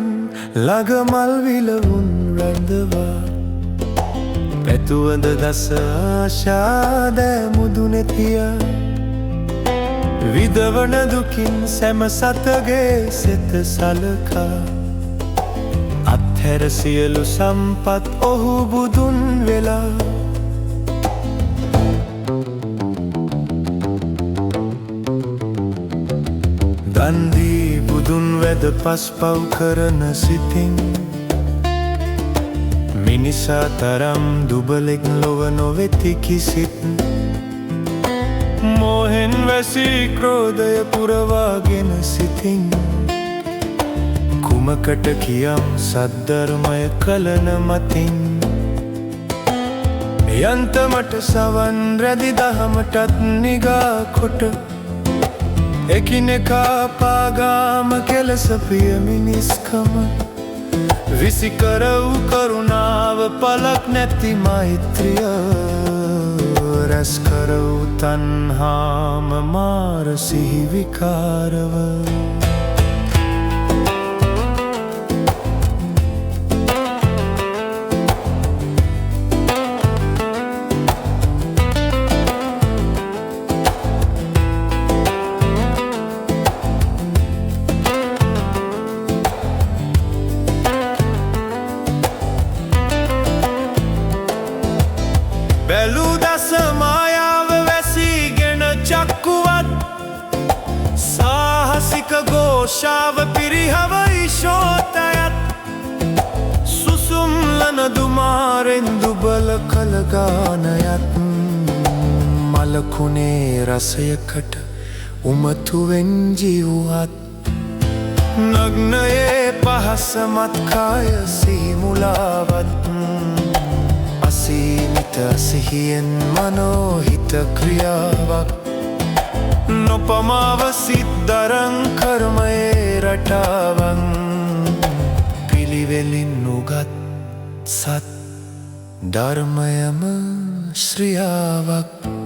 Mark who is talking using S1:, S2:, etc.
S1: ගමන් ළඟමල් විලවුන් රැඳවා පැතුවඳ දස ආශා දෑ මුදුනේ තියා විදවන දුකින් සැම සතගේ සෙත සලකා අත්හැර සියලු සම්පත් ඔහු බුදුන් වෙලා දන්දී බුදුන් වැද පස්පව් කරන සිතින් මිනිසා තරම් දුබලෙක් ලොව නොවෙති කිසිත් මෝහෙන් වැසී ක්‍රෝධය පුරවාගෙන සිතින් කුමකට කියම් සද්ධර්මය කලන මතින් යන්තමට සවන් රැදි දහමටත් නිගා කොට එකිනෙකා පාගාම කෙලස පිය මිනිස්කම විසිකර වූ කරුණාව පලක් නැති මෛත්‍රිය රැස් කර වූ තණ්හාම මාර සිහි විකාරව බැලූ දස මායාව වැසීගෙන චක්කුවත් සාහසික ഘോഷාව පිරිහව ඊශෝතයත් සුසුම්ලන දුමාරෙන් දුබල කලගානයත් මලකුණේ රසයකට උමතුවෙන් ජීවුවත් නග්නයේ පහසමත් කාය සිහිමුලාවත් අසීමිත සිහියෙන් මනෝහිත ක්‍රියාවක් නොපමාව සිද්දරං කර්මයේ රටාවන් පිළිවෙලින් නුගත් සත් ධර්මයම ශ්‍රියාවක්